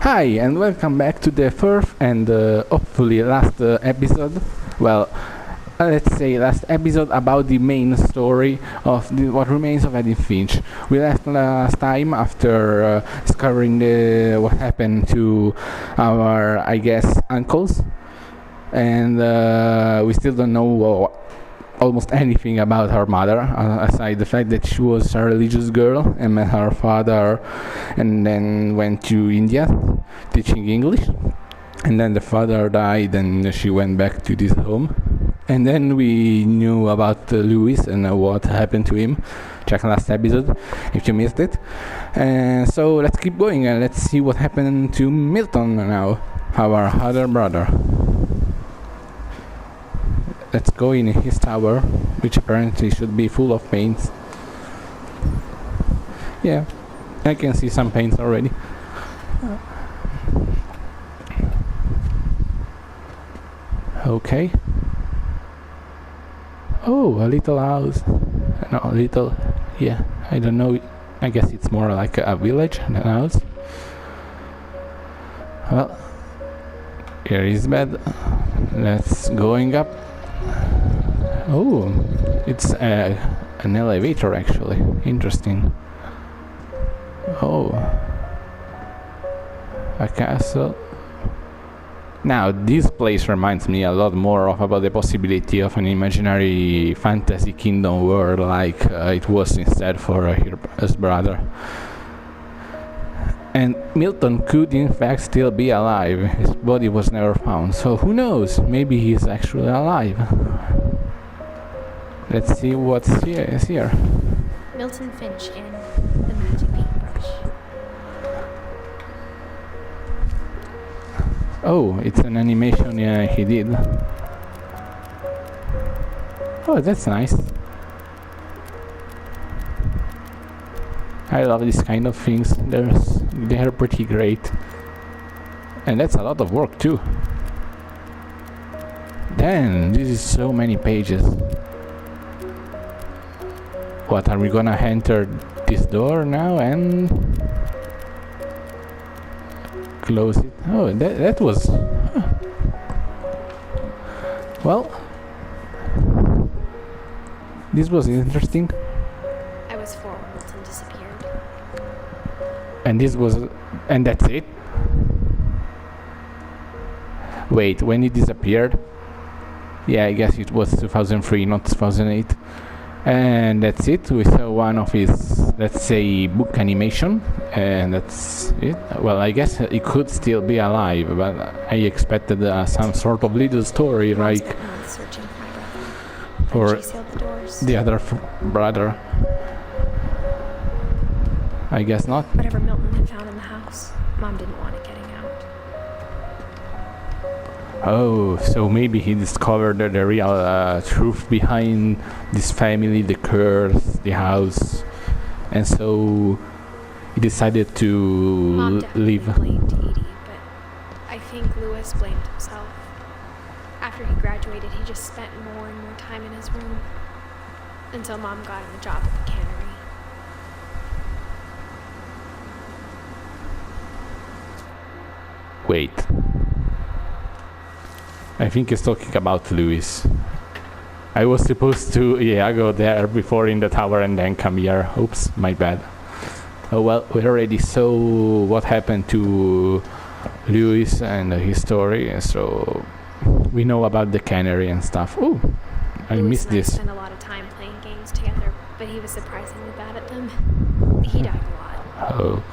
Hi, and welcome back to the fourth and hopefully last episode. Well, let's say last episode about the main story of what remains of Edith Finch. We left last time after discovering what happened to our, I guess, uncles, and we still don't know almost anything about her mother, aside the fact that she was a religious girl and met her father and then went to India teaching English. And then the father died and she went back to this home. And then we knew about Louis and what happened to him. Check last episode if you missed it. And so let's keep going and let's see what happened to Milton now, our other brother. Let's go in his tower, which apparently should be full of paints. Yeah, I can see some paints already. Okay. Oh, a little house. No, a little... Yeah, I don't know. I guess it's more like a village than a house. Well, here is bed. Let's going up. Oh, it's an elevator actually. Interesting. Oh, a castle. Now, this place reminds me a lot more about the possibility of an imaginary fantasy kingdom world like it was instead for his brother. And Milton could in fact still be alive. His body was never found, so who knows? Maybe he's actually alive. Let's see what's here. Milton Finch and the magic paintbrush. Oh, it's an animation he did. Oh, that's nice. I love these kind of things. They're pretty great. And that's a lot of work too. Damn, this is so many pages. What, are we gonna enter this door now and close it? Oh, that was... Huh. Well, this was interesting. I was 4 when Milton disappeared. And this was... and that's it? Wait, when it disappeared? Yeah, I guess it was 2003, not 2008. And that's it. We saw one of his, let's say, book animation, and that's it. Well, I guess it could still be alive, but I expected some sort of little story, like for the other brother. I guess not. Whatever Milton had found in the house, Mom didn't want it getting out. Oh, so maybe he discovered the real truth behind this family, the curse, the house, and so he decided to leave. Mom blamed Edie, but I think Louis blamed himself. After he graduated, he just spent more and more time in his room until Mom got him a job at the cannery. Wait. I think he's talking about Louis. I was supposed to, go there before in the tower and then come here. Oops, my bad. Oh well, we already saw what happened to Louis and his story, so we know about the cannery and stuff. Oh, I missed this. Spent a lot of time playing games together, but he was surprisingly bad at them. He died a lot. Oh.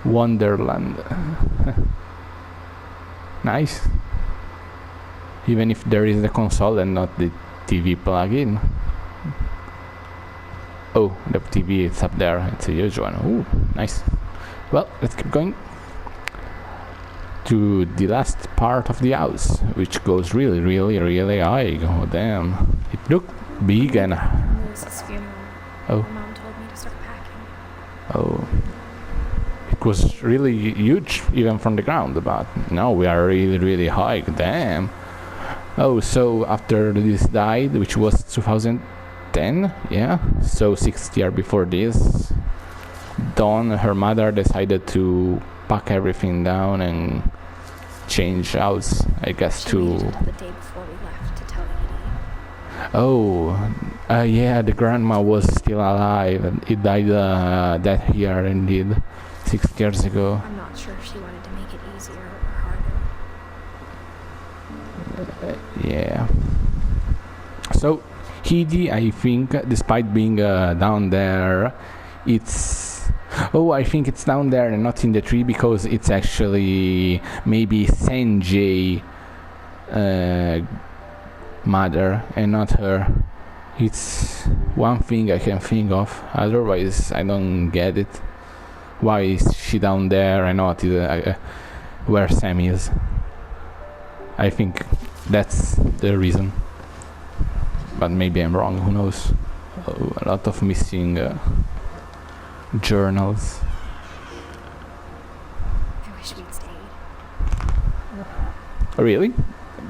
Wonderland. Nice. Even if there is the console and not the TV plug-in. Oh, the TV is up there. It's a huge one. Ooh, nice. Well, let's keep going to the last part of the house, which goes really, really, really high. Oh, damn. It looked big and... Louis's funeral. Oh. My mom told me to start packing. Oh. It was really huge, even from the ground, but now we are really, really high. Damn. Oh, so after this died, which was 2010, yeah, so 6 years before this, Dawn, her mother, decided to pack everything down and change house, I guess, She to... waited until the day before we left to tell Edie. Oh, yeah, the grandma was still alive. It died that year, indeed, 6 years ago. I'm not sure if she wanted to make it easier or harder. Yeah. So, Edie, I think, despite being down there, it's... Oh, I think it's down there and not in the tree because it's actually maybe Sanjay mother and not her. It's one thing I can think of. Otherwise, I don't get it. Why is she down there and not where Sam is? I think that's the reason. But maybe I'm wrong, who knows? Oh, a lot of missing journals. I wish we'd stayed. Really?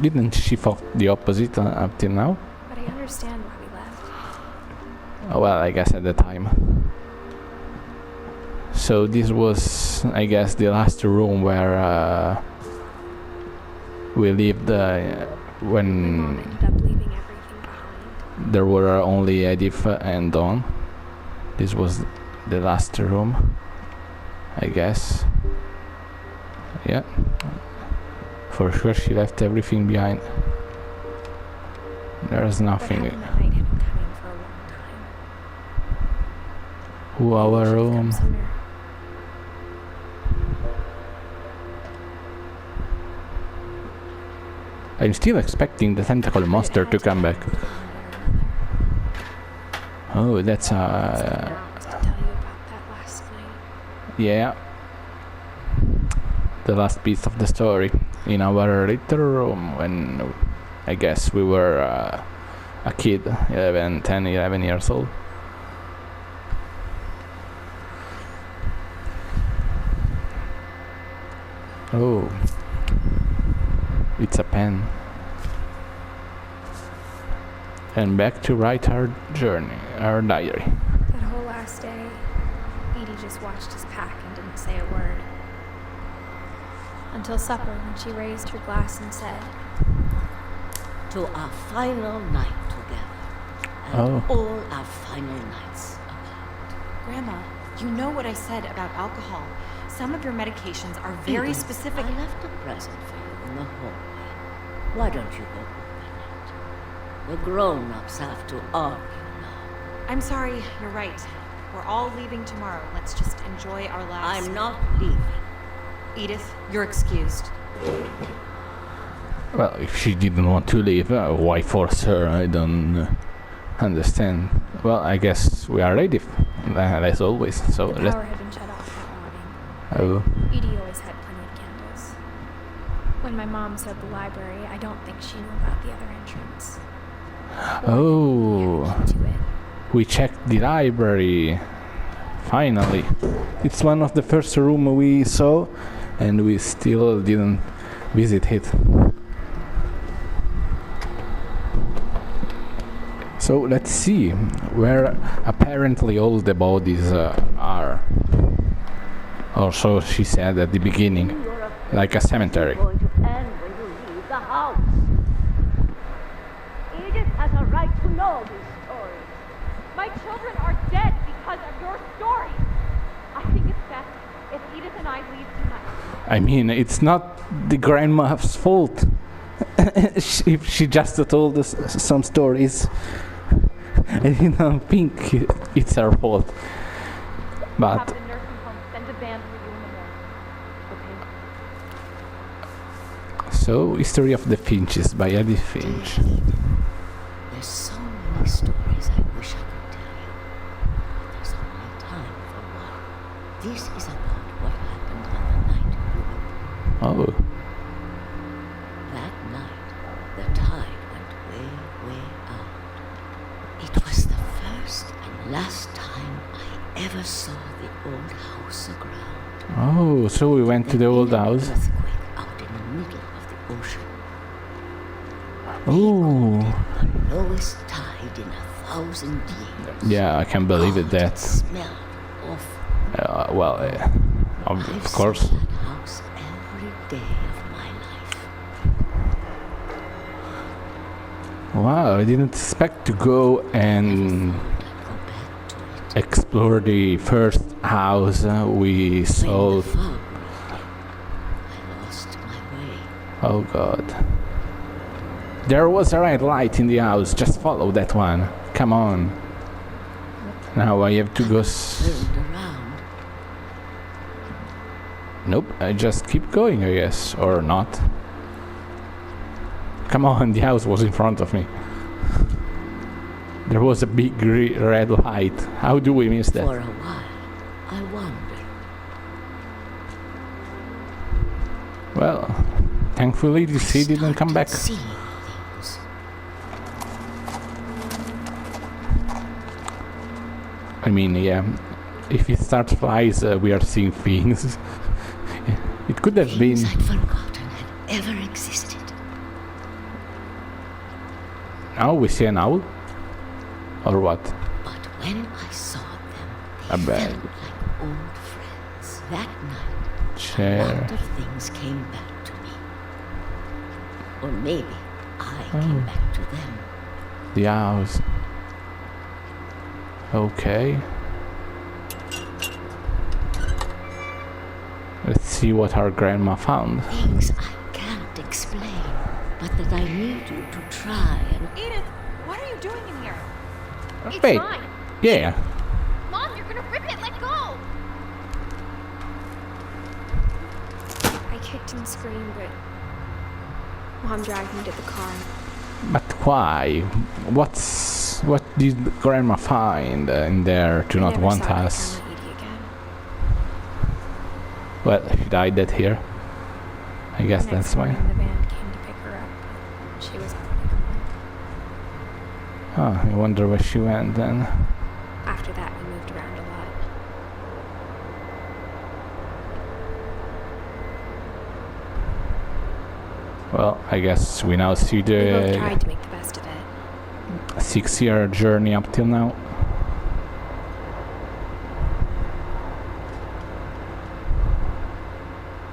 Didn't she thought the opposite up till now? But I understand why we left. Oh, well, I guess at the time. So this was, I guess, the last room where we lived when My mom ended up leaving everything behind. there were only Edith and Dawn. This was the last room, I guess. Yeah. For sure she left everything behind. There's What nothing. happened that night had been coming for a long time. Ooh, our Should've come room. sooner. I'm still expecting the tentacle monster to come back. Oh, that's To tell you about that last night. yeah. The last piece of the story in our little room when I guess we were a kid, 10, 11 years old. Oh, it's a pen. And back to write our journey, our diary. That whole last day, Edie just watched us pack and didn't say a word. Until supper, when she raised her glass and said, To our final night together, and all our final nights apart. Grandma, you know what I said about alcohol. Some of your medications are very Edith, specific. I left a present for you in the hallway. Why don't you go open it? The grown-ups have to argue now. I'm sorry, you're right. We're all leaving tomorrow. Let's just enjoy our last... I'm not leaving. Edith, you're excused. Well, if she didn't want to leave, why force her? I don't understand. Well, I guess we are ready, as always. So the let's. power had been shut off that morning. Oh, Edie always had plenty of candles. When my mom said the library, I don't think she knew about the other entrance. oh, To it. we checked the library. Finally, it's one of the first room we saw, and we still didn't visit it. So let's see where apparently all the bodies are. Or so she said at the beginning, like a cemetery. Going to end when you leave the house. Edith has a right to know these stories. My children are dead because of your story. I think it's best if Edith and I leave tonight. I mean, it's not the grandma's fault. If she just told us some stories, I don't think it's her fault. Have But the nursing home send a van for you in the morning. Okay? so, History of the Finches by Edith Finch. There's so many stories I wish I could tell you, but there's only time for one. This is about what happened on the night you were born. Oh, That night, the tide went way, way out. It was the first and last time I ever saw the old house aground. oh, so we went to the old In an house. earthquake out in the middle of the ocean. Oh, The lowest tide in 1,000 years. yeah, I can believe it. God, That smelled awful. Well, of I've course. seen that house every day of my life. Wow, I didn't expect to go and I'd go back to it. explore the first house we When saw. the fog rolled in, I lost my way. Oh god. There was a red light in the house, just follow that one. Come on. Now I have to go Turned around. Nope, I just keep going, I guess. Or not. Come on, the house was in front of me. There was a big red light. How do we miss that? For a while, I wondered. Well, thankfully the sea didn't come back. Seeing things. I mean, yeah, if it starts flies, we are seeing things. It could have been... Things I'd forgotten had ever existed. Now we see an owl? Or what? But when I saw them, A they bag. felt like old friends. That night, a Chair. lot of things came back to me. Or maybe I came back to them. The house. Okay. Let's see what our grandma found. Things I can't explain, but that I need you to try and... Edith, what are you doing in here? It's Wait. mine. Yeah. Mom, you're gonna rip it. Let go. I kicked and screamed, but Mom dragged me to the car. But why? What did grandma find in there to I not never want saw my us? Grandma Edie again. Well, she died dead here. I guess The that's next why. morning, the band came to pick her up, but she was already gone. Oh, I wonder where she went then. After that, we moved around a lot. Well, I guess we now see We both the tried to make the best of it. 6-year journey up till now.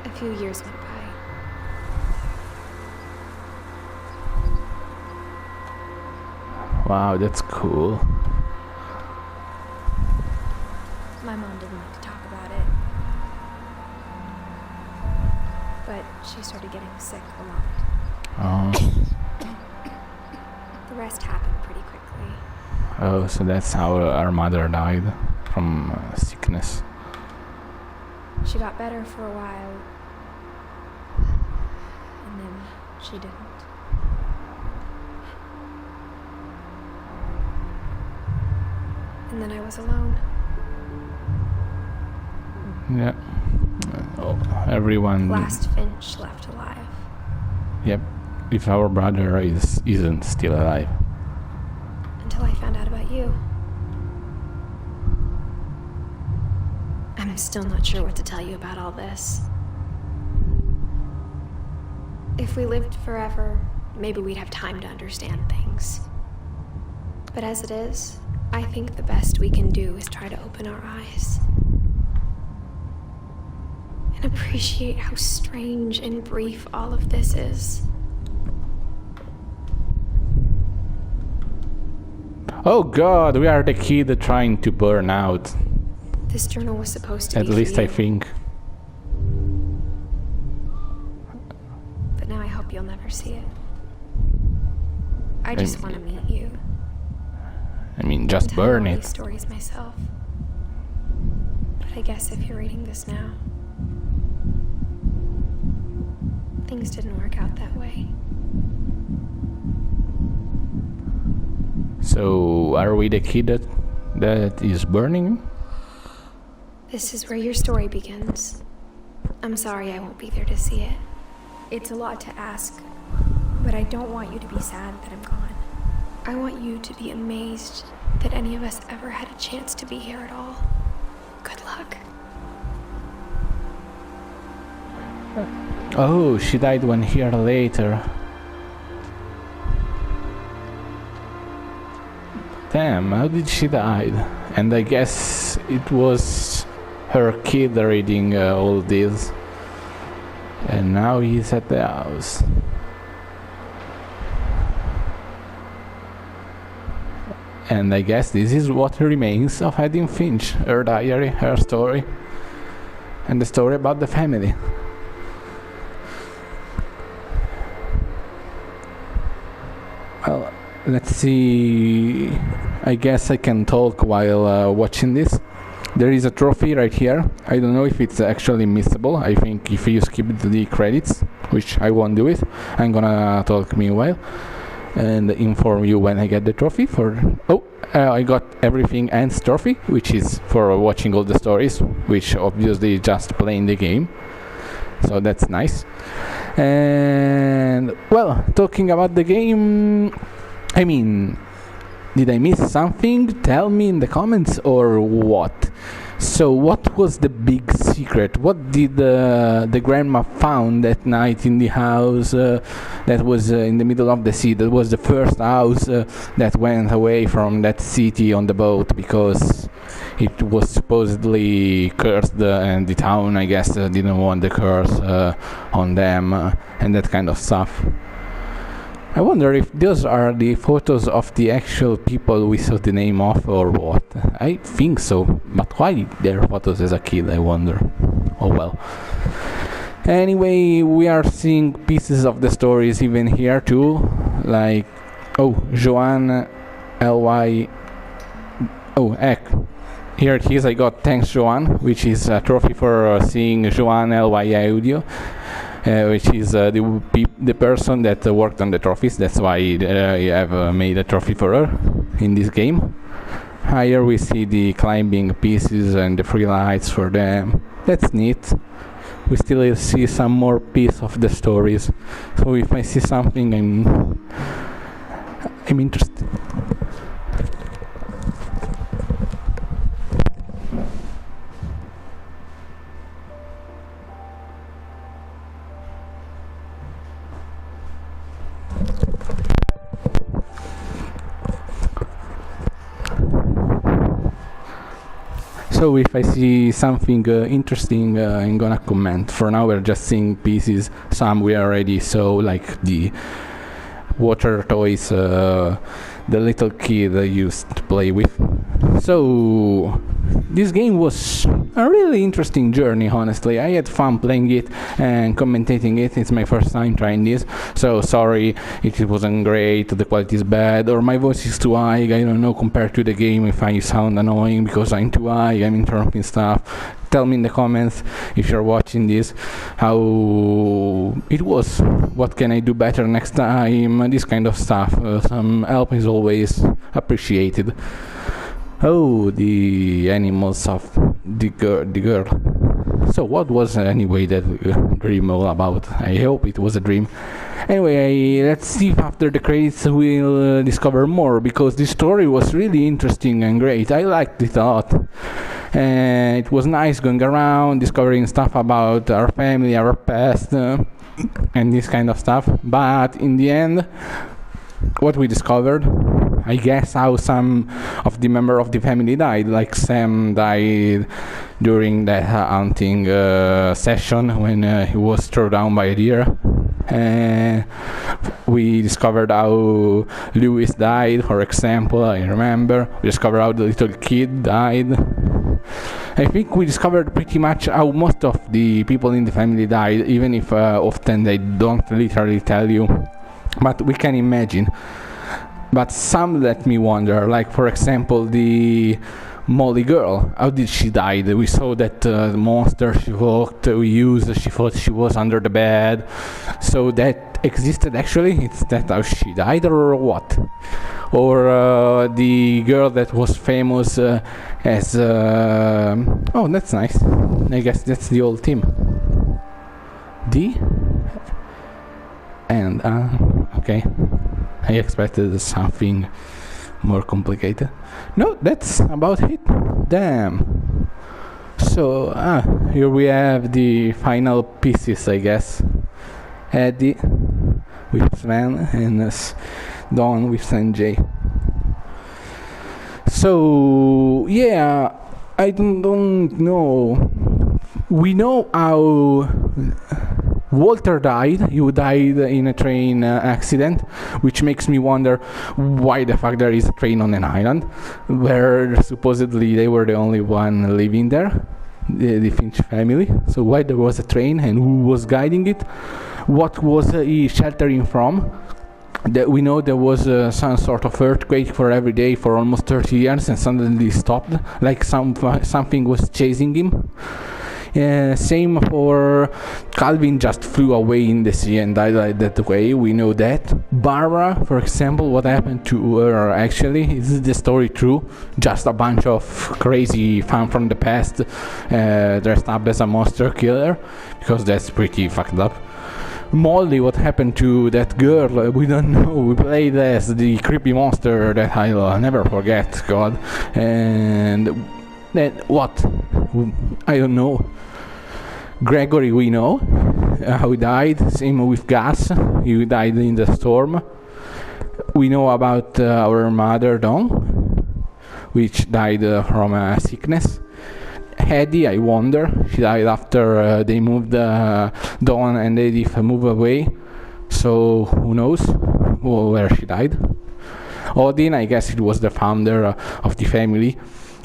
A few years went by. Wow, that's cool. My mom didn't like to talk about it. But she started getting sick a lot. Oh, The rest happened pretty quickly. oh, so that's how our mother died from sickness. She got better for a while. And then she didn't. And then I was alone. Yeah. Oh, everyone. Last Finch left alive. Yep. If our brother isn't still alive. Until I found out about you. I'm still not sure what to tell you about all this. If we lived forever, maybe we'd have time to understand things. But as it is, I think the best we can do is try to open our eyes. And appreciate how strange and brief all of this is. Oh god, we are the kid trying to burn out. This journal was supposed to At be least for I you, think. but now I hope you'll never see it. I just want to meet you. I mean, just and tell burn all it. these stories myself. But I guess if you're reading this now, things didn't work out that way. So, are we the kid that is burning? This is where your story begins. I'm sorry I won't be there to see it. It's a lot to ask, but I don't want you to be sad that I'm gone. I want you to be amazed that any of us ever had a chance to be here at all. Good luck. Oh, she died 1 year later. Damn, how did she die? And I guess it was her kid reading all this. And now he's at the house. And I guess this is what remains of Edith Finch, her diary, her story, and the story about the family. Well, let's see. I guess I can talk while watching this. There is a trophy right here. I don't know if it's actually missable. I think if you skip the credits, which I won't do it, I'm gonna talk meanwhile and inform you when I get the trophy for... I got everything ends trophy, which is for watching all the stories, which obviously just playing the game. So that's nice. And, well, talking about the game, I mean, did I miss something? Tell me in the comments or what? So what was the big secret? What did the grandma found that night in the house that was in the middle of the sea? That was the first house that went away from that city on the boat because it was supposedly cursed and the town, I guess, didn't want the curse on them and that kind of stuff. I wonder if those are the photos of the actual people we saw the name of or what. I think so, but why their photos as a kid, I wonder. Oh well. Anyway, we are seeing pieces of the stories even here too, like, Joanne, L-Y, heck. Here it is, I got Thanks Joanne, which is a trophy for seeing Joanne L-Y audio. Which is the person that worked on the trophies. That's why I have made a trophy for her in this game. Here we see the climbing pieces and the free lights for them. That's neat. We still see some more piece of the stories. So if I see something, I'm interested. So if I see something interesting, I'm gonna comment. For now we're just seeing pieces. Some we already saw, like the water toys the little kid used to play with. So this game was a really interesting journey, honestly. I had fun playing it and commentating it. It's my first time trying this, so sorry if it wasn't great, the quality is bad, or my voice is too high, I don't know, compared to the game, if I sound annoying because I'm too high, I'm interrupting stuff. Tell me in the comments if you're watching this how it was, what can I do better next time, this kind of stuff. Some help is always appreciated. The animals of the girl. So what was anyway that dream all about? I hope it was a dream. Anyway, let's see if after the credits we'll discover more, because this story was really interesting and great. I liked it a lot. And it was nice going around, discovering stuff about our family, our past, and this kind of stuff. But in the end, what we discovered, I guess how some of the members of the family died, like Sam died during the hunting session when he was thrown down by a deer. We discovered how Lewis died, for example, I remember. We discovered how the little kid died. I think we discovered pretty much how most of the people in the family died, even if often they don't literally tell you. But we can imagine. But some let me wonder, like for example the Molly girl. How did she die? We saw that the monster she walked, she thought she was under the bed. So that existed actually? It's that how she died or what? Or the girl that was famous as... oh, that's nice. I guess that's the old team. Okay. I expected something more complicated. No, that's about it. Damn. So, here we have the final pieces, I guess. Eddie with Sven and Dawn with Sanjay. So, yeah, I don't know. We know how Walter died. He died in a train accident, which makes me wonder why the fuck there is a train on an island where supposedly they were the only one living there, the Finch family. So why there was a train and who was guiding it? What was he sheltering from? That we know there was some sort of earthquake for every day for almost 30 years and suddenly stopped, like something was chasing him. Same for Calvin, just flew away in the sea and died like that way. We know that. Barbara, for example, what happened to her actually? Is the story true? Just a bunch of crazy fan from the past dressed up as a monster killer? Because that's pretty fucked up. Molly, what happened to that girl? We don't know. We played as the creepy monster that I'll never forget, God. And then what? I don't know. Gregory, we know how he died. Same with Gus. He died in the storm. We know about our mother, Dawn, which died from a sickness. Eddie, I wonder. She died after they moved Dawn and Edith moved away. So who knows where she died. Odin, I guess it was the founder of the family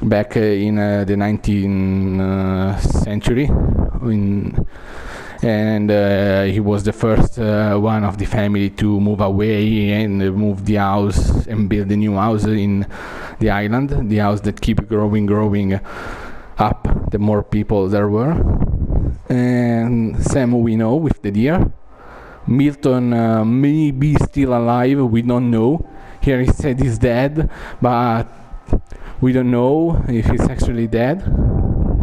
back in the 19th century. And he was the first one of the family to move away and move the house and build a new house in the island. The house that keep growing up the more people there were. And Sam, we know, with the deer. Milton may be still alive, we don't know. Here he said he's dead, but we don't know if he's actually dead.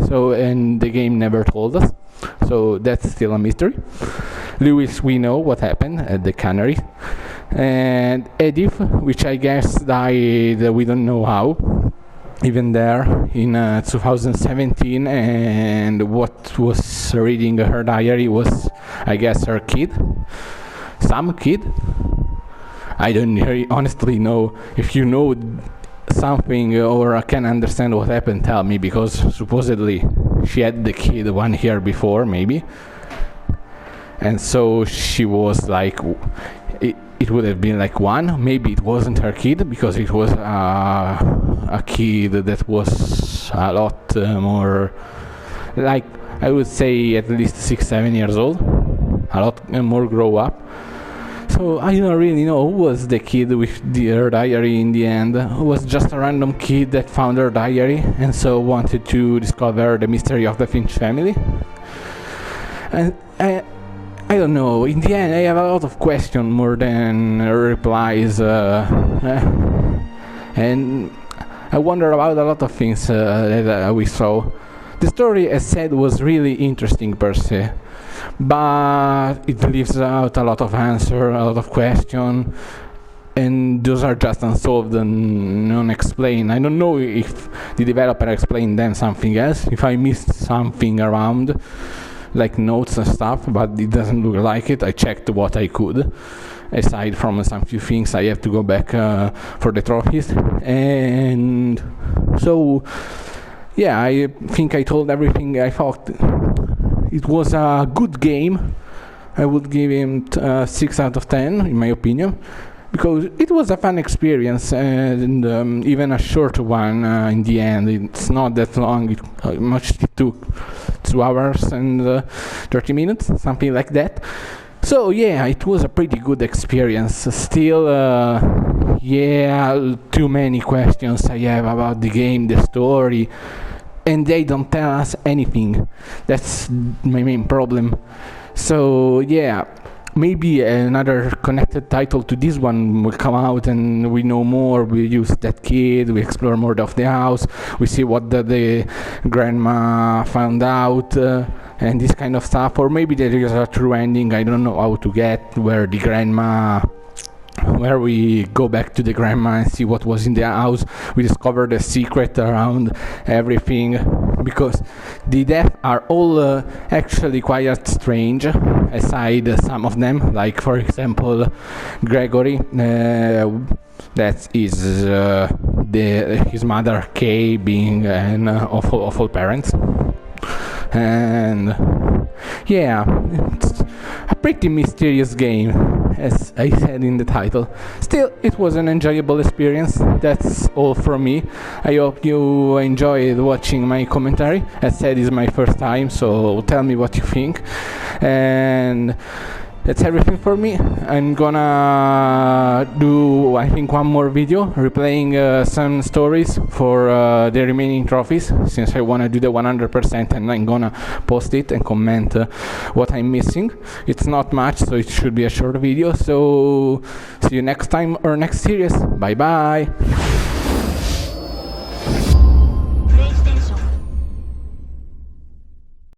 So, and the game never told us, so that's still a mystery. Lewis, we know what happened at the cannery. And Edith, which I guess died, we don't know how, even there in 2017, and what was reading her diary was, I guess, her kid. Some kid. I don't really honestly know. If you know something or I can understand what happened, tell me, because supposedly she had the kid 1 year before, maybe. And so she was like, it would have been like one. Maybe it wasn't her kid because it was a kid that was a lot more, like, I would say at least 6-7 years old, a lot more grow up. So I don't really know who was the kid with her diary in the end. It was just a random kid that found her diary and so wanted to discover the mystery of the Finch family. And I don't know, in the end I have a lot of questions more than replies, and I wonder about a lot of things that we saw. The story, as said, was really interesting per se, but it leaves out a lot of answers, a lot of questions, and those are just unsolved and unexplained. I don't know if the developer explained them something else, if I missed something around, like notes and stuff, but it doesn't look like it. I checked what I could, aside from some few things I have to go back for the trophies. And so, yeah, I think I told everything I thought. It was a good game. I would give him 6 out of 10, in my opinion, because it was a fun experience, and even a short one in the end. It's not that long. It took 2 hours and 30 minutes, something like that. So yeah, it was a pretty good experience. Still, too many questions I have about the game, the story, and they don't tell us anything. That's my main problem. So yeah, maybe another connected title to this one will come out and we know more. We use that kid, we explore more of the house, we see what the grandma found out, and this kind of stuff. Or maybe there is a true ending, I don't know how to get, where we go back to the grandma and see what was in the house. We discover the secret around everything, because the deaths are all actually quite strange, aside some of them, like for example Gregory, that is his mother Kay being an awful parent. And yeah, it's a pretty mysterious game, as I said in the title. Still, it was an enjoyable experience. That's all from me. I hope you enjoyed watching my commentary. As said, it's my first time, so tell me what you think. And that's everything for me. I'm gonna do, I think, one more video replaying some stories for the remaining trophies, since I wanna do the 100%, and I'm gonna post it and comment what I'm missing. It's not much, so it should be a short video. So see you next time or next series. Bye bye.